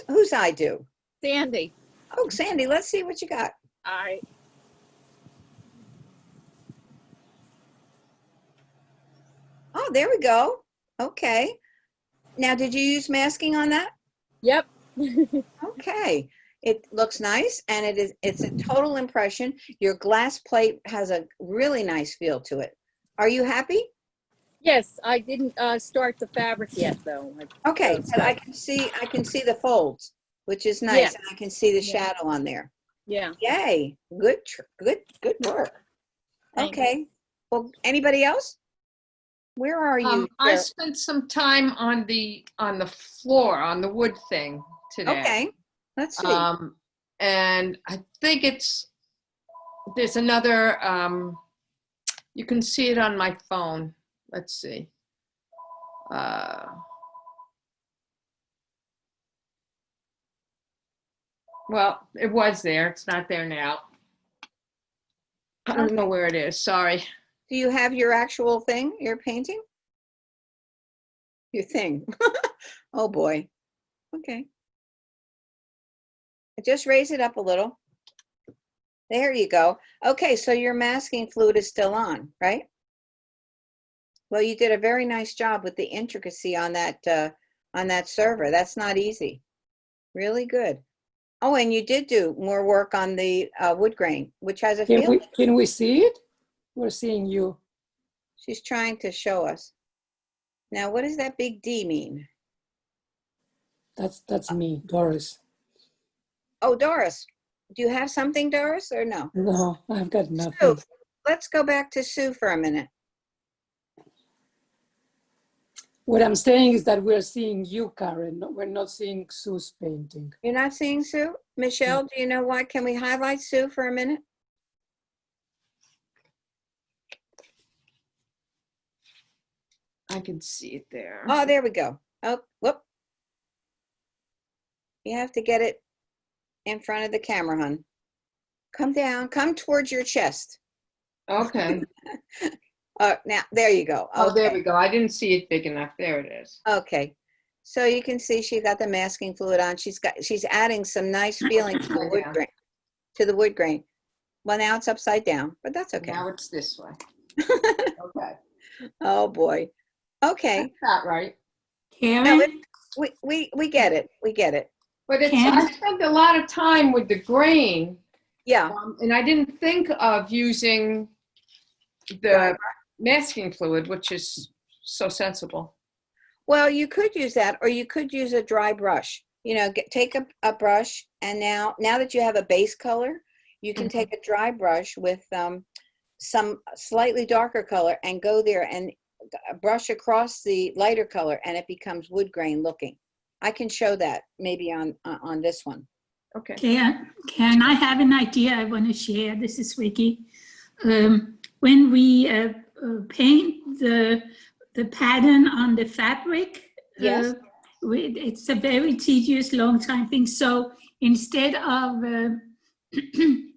Who's I do? Sandy. Oh, Sandy, let's see what you got. All right. Oh, there we go. Okay. Now, did you use masking on that? Yep. Okay. It looks nice, and it's a total impression. Your glass plate has a really nice feel to it. Are you happy? Yes, I didn't start the fabric yet, though. Okay, but I can see the folds, which is nice, Yeah. and I can see the Yeah. shadow on there. Yeah. Yay! Good work. Thanks. Okay. Well, anybody else? Where are you? I Cheryl? spent some time on the floor, on the wood thing today. Okay. Let's see. And I think there's another, you can see it on my phone. Let's see. Well, it was there. It's not there now. I don't know where it is. Sorry. Do you have your actual thing, your painting? Your thing. Oh boy. Okay. Just raise it up a little. There you go. Okay, so your masking fluid is still on, right? Well, you did a very nice job with the intricacy on that server. That's not easy. Really good. Oh, and you did do more work on the wood grain, which has a feel. Can we see it? We're seeing you. She's trying to show us. Now, what does that big D mean? That's me, Doris. Oh, Doris. Do you have something, Doris, or no? No, I've got nothing. Sue, let's go back to Sue for a minute. What I'm saying is that we're seeing you, Karen. We're not seeing Sue's painting. You're not seeing Sue? Michelle, do you know why? Can we highlight Sue for a minute? I can see it there. Oh, there we go. Oh, whoop. You have to get it in front of the camera, hon. Come down, come towards your chest. Okay. Now, there you go. Oh, there Okay. we go. I didn't see it big enough. There it is. Okay. So you can see she got the masking fluid on. She's adding some nice feeling to the wood Yeah. grain. To the wood grain. Well, now it's upside down, but that's okay. Now it's this way. Okay. Oh boy. Okay. That's not right. No, Karen, we get it. We get it. But I Can- spent a lot of time with the grain, Yeah. and I didn't think of using the masking fluid, which is so sensible. Well, you could use that, or you could use a dry brush. You know, take a brush, and now that you have a base color, you can take a dry brush with some slightly darker color and go there and brush across the lighter color, and it becomes wood grain looking. I can show that maybe on this one. Okay. Can I have an idea I want to share? This is Vicky. When we paint the pattern on the fabric, Yes. it's a very tedious, long time thing. So instead of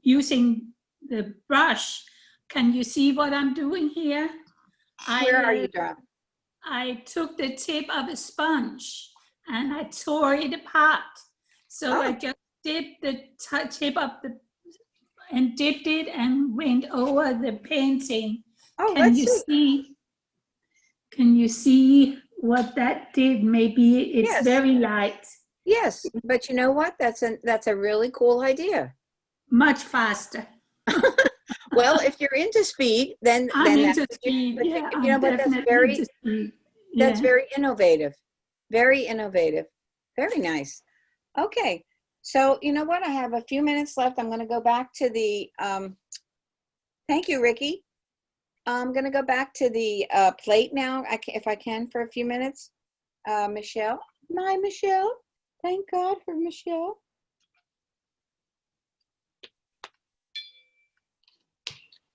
using the brush, can you see what I'm doing here? Where are you, darling? I took the tip of a sponge and I tore it apart. So I just dipped the tip of and dipped it and went over the painting. Oh, Can you see what that did? Maybe it's Yes. very light. Yes, but you know what? That's a really cool idea. Much faster. Well, if you're into speed, then I'm that's into what speed. but Yeah, you know I'm what? That's definitely very into speed. that's Yeah. very innovative. Very innovative. Very nice. Okay. So you know what? I have a few minutes left. I'm going to go back to the thank you, Ricky. I'm going to go back to the plate now, if I can, for a few minutes. Michelle, My Michelle. Thank God for Michelle.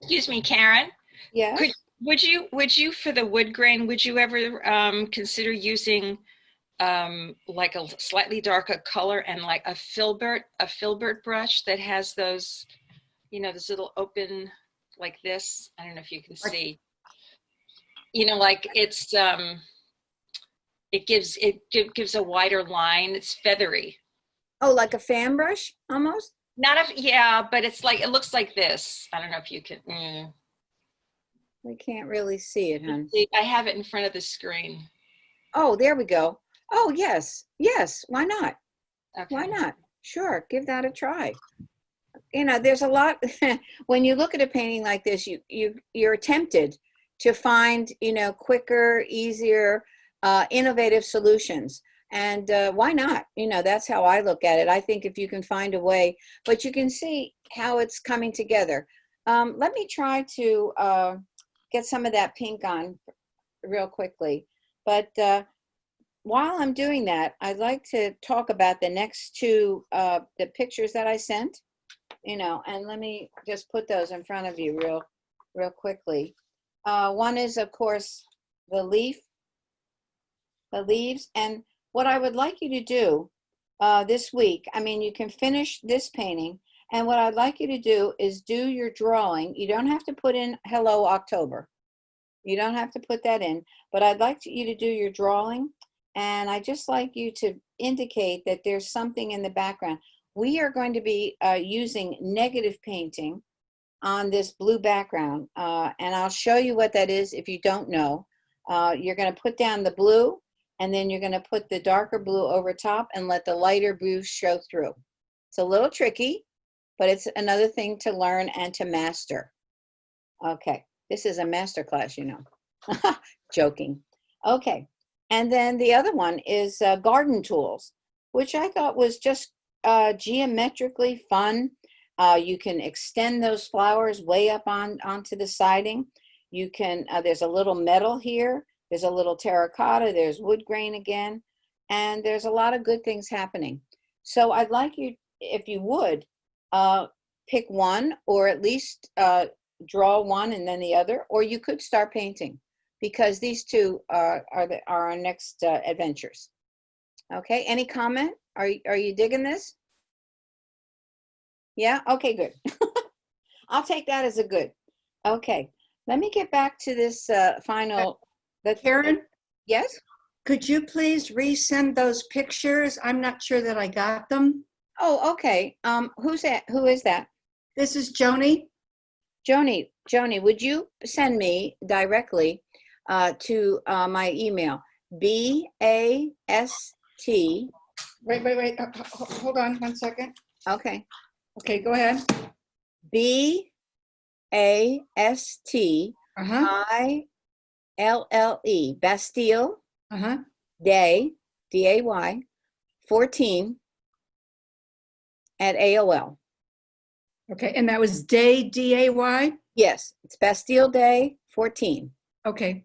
Excuse me, Karen. Yes. Would you for the wood grain, would you ever consider using like a slightly darker color and like a filbert brush that has those, you know, this little open like this? I don't know if you can see. You know, like it's it gives a wider line. It's feathery. Oh, like a fan brush almost? Not a, yeah, but it's like, it looks like this. I don't know if you can. We can't really see it, hon. I have it in front of the screen. Oh, there we go. Oh, yes. Yes. Why not? Okay. Why not? Sure. Give that a try. You know, there's a lot when you look at a painting like this, you're tempted to find, you know, quicker, easier, innovative solutions. And why not? You know, that's how I look at it. I think if you can find a way, but you can see how it's coming together. Let me try to get some of that pink on real quickly. But while I'm doing that, I'd like to talk about the next two, the pictures that I sent, you know, and let me just put those in front of you real quickly. One is, of course, the leaves. And what I would like you to do this week, I mean, you can finish this painting. And what I'd like you to do is do your drawing. You don't have to put in Hello October. You don't have to put that in. But I'd like you to do your drawing. And I just like you to indicate that there's something in the background. We are going to be using negative painting on this blue background. And I'll show you what that is if you don't know. You're going to put down the blue, and then you're going to put the darker blue over top and let the lighter blue show through. It's a little tricky, but it's another thing to learn and to master. Okay, this is a master class, you know. Joking. Okay, and then the other one is garden tools, which I thought was just geometrically fun. You can extend those flowers way up onto the siding. You can, there's a little metal here. There's a little terracotta. There's wood grain again. And there's a lot of good things happening. So I'd like you, if you would, pick one, or at least draw one and then the other, or you could start painting, because these two are our next adventures. Okay, any comment? Are you digging this? Yeah, okay, good. I'll take that as a good. Okay, let me get back to this final. Karen? Yes? Could you please resend those pictures? I'm not sure that I got them. Oh, okay. Who's that? Who is that? This is Joni. Joni, would you send me directly to my email? BAST. Wait. Hold on 1 second. Okay. Okay, go ahead. BAST ILLE, Bastille Day, DAY 14 at AOL. Okay, and that was Day, DAY? Yes, it's Bastille Day 14. Okay.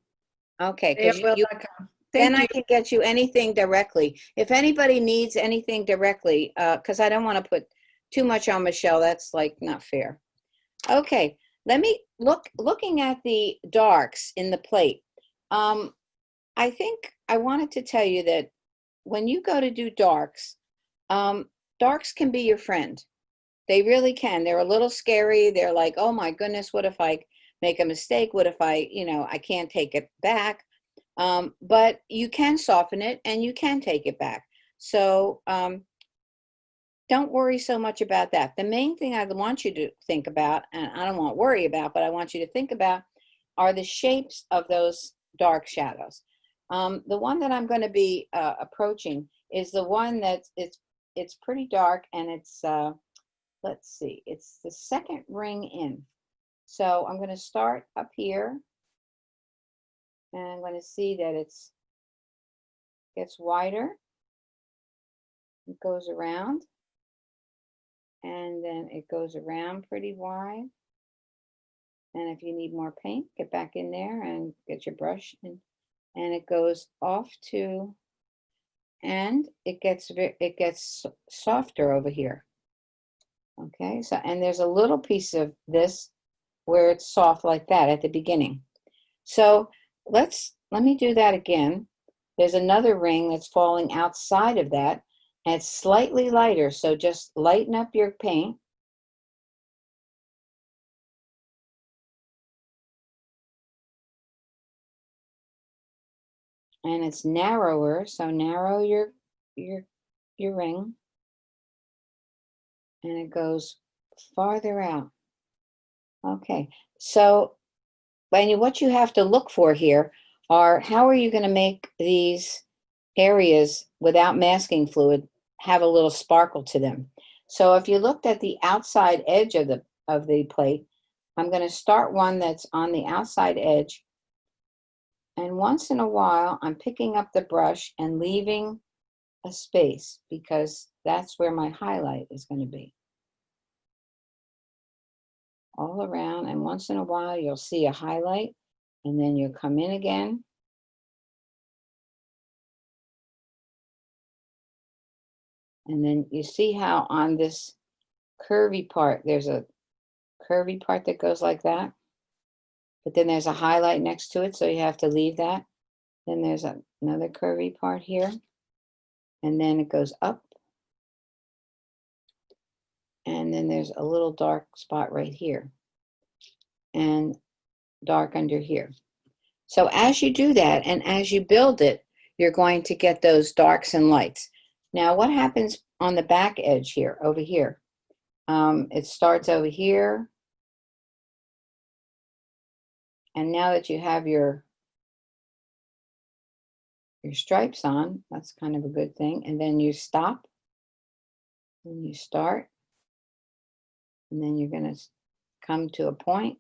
Okay, because AOL.com. then I can get you anything directly. If anybody needs anything directly, because I don't want to put too much on Michelle, that's like not fair. Okay, let me looking at the darks in the plate. I think I wanted to tell you that when you go to do darks, darks can be your friend. They really can. They're a little scary. They're like, oh my goodness, what if I make a mistake? What if I can't take it back? But you can soften it and you can take it back. So don't worry so much about that. The main thing I want you to think about, and I don't want to worry about, but I want you to think about, are the shapes of those dark shadows. The one that I'm going to be approaching is the one that's it's pretty dark, and it's let's see, it's the second ring in. So I'm going to start up here, and I'm going to see that gets wider. It goes around, and then it goes around pretty wide. And if you need more paint, get back in there and get your brush, and it goes off to, and it gets softer over here. Okay, so, and there's a little piece of this where it's soft like that at the beginning. So let me do that again. There's another ring that's falling outside of that, and it's slightly lighter, so just lighten up your paint. And it's narrower, so narrow your ring, and it goes farther out. Okay, so what you have to look for here are how are you going to make these areas without masking fluid have a little sparkle to them. So if you looked at the outside edge of the plate, I'm going to start one that's on the outside edge. And once in a while, I'm picking up the brush and leaving a space because that's where my highlight is going to be. All around, and once in a while, you'll see a highlight, and then you'll come in again. And then you see how on this curvy part, there's a curvy part that goes like that. But then there's a highlight next to it, so you have to leave that. Then there's another curvy part here. And then it goes up. And then there's a little dark spot right here. And dark under here. So as you do that, and as you build it, you're going to get those darks and lights. Now, what happens on the back edge here, over here? It starts over here. And now that you have your stripes on, that's kind of a good thing. And then you stop, and you start, and then you're going to come to a point.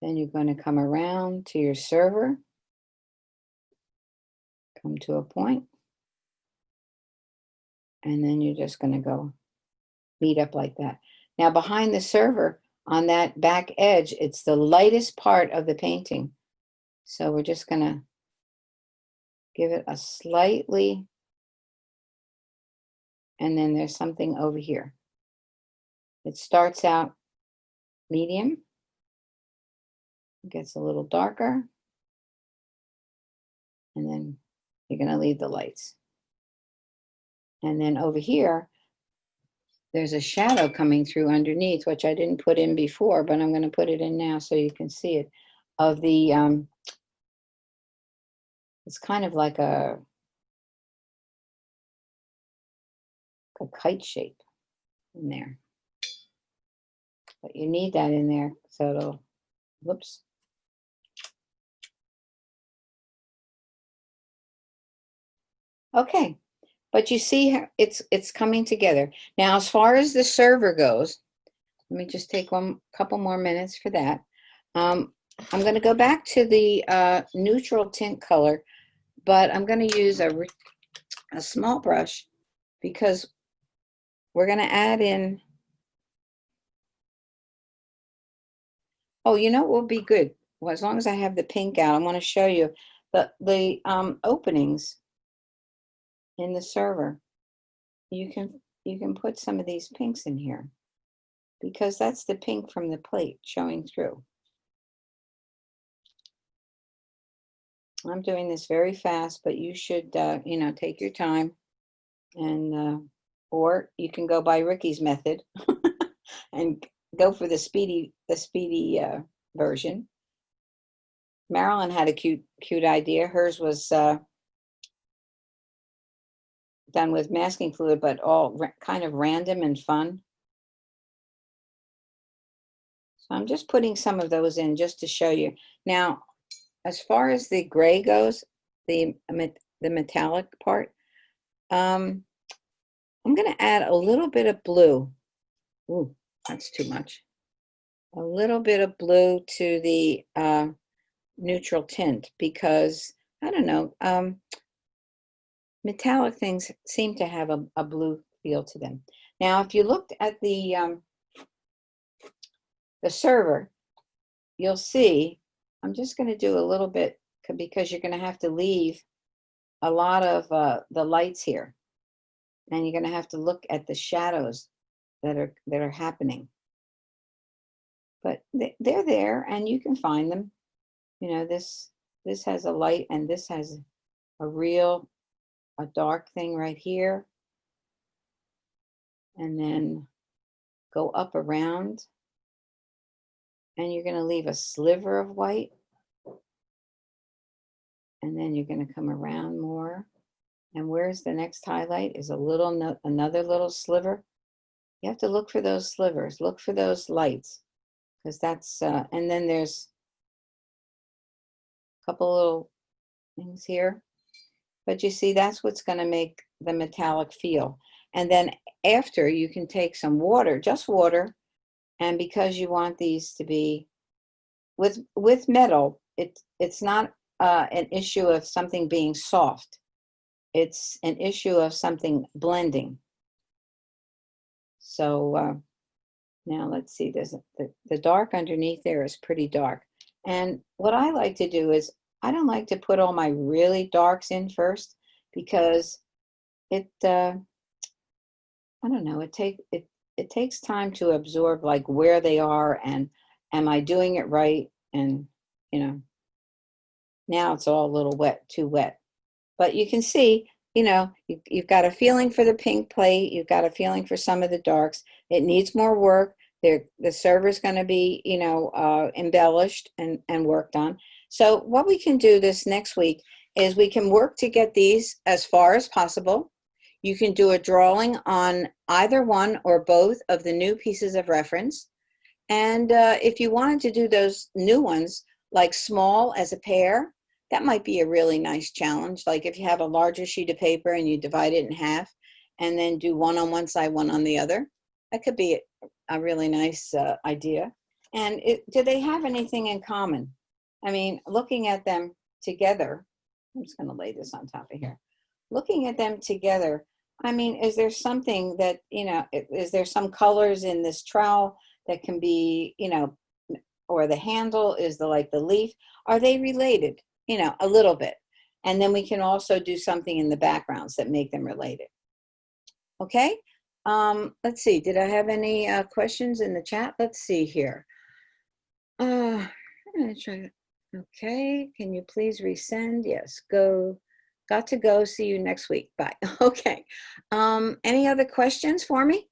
Then you're going to come around to your server, come to a point, and then you're just going to go meet up like that. Now behind the server, on that back edge, it's the lightest part of the painting. So we're just going to give it a slightly, and then there's something over here. It starts out medium, gets a little darker, and then you're going to leave the lights. And then over here, there's a shadow coming through underneath, which I didn't put in before, but I'm going to put it in now so you can see it. Of the, it's kind of like a kite shape in there. But you need that in there, so it'll, whoops. Okay, but you see how it's coming together. Now, as far as the server goes, let me just take couple more minutes for that. I'm going to go back to the neutral tint color, but I'm going to use a small brush because we're going to add in. Oh, you know what will be good? Well, as long as I have the pink out, I want to show you the openings in the server. You can put some of these pinks in here because that's the pink from the plate showing through. I'm doing this very fast, but you should, take your time, and or you can go by Ricky's method and go for the speedy version. Marilyn had a cute idea. Hers was done with masking fluid, but all kind of random and fun. So I'm just putting some of those in just to show you. Now, as far as the gray goes, the metallic part, I'm going to add a little bit of blue. Ooh, that's too much. A little bit of blue to the neutral tint because, I don't know, metallic things seem to have a blue feel to them. Now, if you looked at the server, you'll see, I'm just going to do a little bit because you're going to have to leave a lot of the lights here. And you're going to have to look at the shadows that are happening. But they're there and you can find them. You know, this has a light and this has a dark thing right here. And then go up around. And you're going to leave a sliver of white. And then you're going to come around more. And where's the next highlight is another little sliver. You have to look for those slivers, look for those lights, because that's, and then there's a couple little things here. But you see, that's what's going to make the metallic feel. And then after, you can take some water, just water, and because you want these to be, with metal, it's not an issue of something being soft. It's an issue of something blending. So now let's see, there's the dark underneath there is pretty dark. And what I like to do is, I don't like to put all my really darks in first because I don't know, it takes time to absorb like where they are and am I doing it right? And, you know, now it's all a little wet, too wet. But you can see, you know, you've got a feeling for the pink plate. You've got a feeling for some of the darks. It needs more work. The server's going to be, you know, embellished and worked on. So what we can do this next week is we can work to get these as far as possible. You can do a drawing on either one or both of the new pieces of reference. And if you wanted to do those new ones, like small as a pair, that might be a really nice challenge. Like if you have a larger sheet of paper and you divide it in half and then do one on one side, one on the other, that could be a really nice idea. And do they have anything in common? I mean, looking at them together, I'm just going to lay this on top of here. Looking at them together, I mean, is there something that, you know, is there some colors in this trowel that can be, you know, or the handle is like the leaf? Are they related? You know, a little bit. And then we can also do something in the backgrounds that make them related. Okay. Let's see. Did I have any questions in the chat? Let's see here. I'm gonna try. Okay. Can you please resend? Yes. Got to go. See you next week. Bye. Okay. Any other questions for me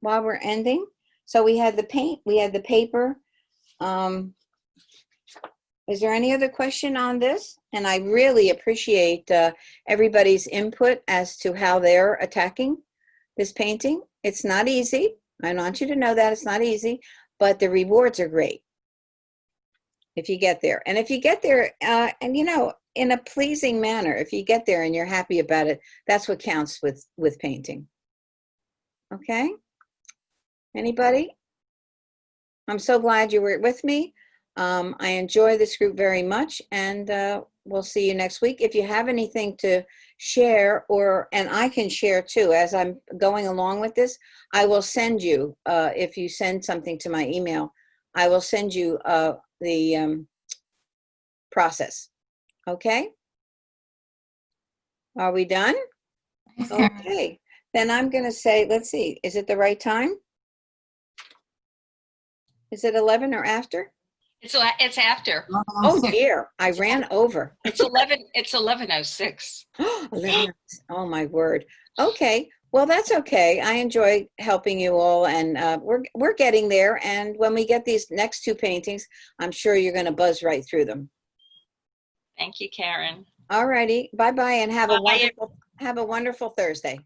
while we're ending? So we had the paint. We had the paper. Is there any other question on this? And I really appreciate everybody's input as to how they're attacking this painting. It's not easy. I want you to know that it's not easy, but the rewards are great if you get there. And if you get there, and you know, in a pleasing manner, if you get there and you're happy about it, that's what counts with painting. Okay? Anybody? I'm so glad you were with me. I enjoy this group very much, and we'll see you next week. If you have anything to share, and I can share too, as I'm going along with this, I will send you, if you send something to my email, I will send you the process. Okay? Are we done? Okay. Then I'm going to say, let's see, is it the right time? Is it 11 or after? It's after. Oh dear, I ran over. It's 11. It's 11:06. 11. Oh my word. Okay, well that's okay. I enjoy helping you all, and we're getting there. And when we get these next two paintings, I'm sure you're going to buzz right through them. Thank you, Karen. All righty, bye bye, and have a Bye. wonderful Thursday.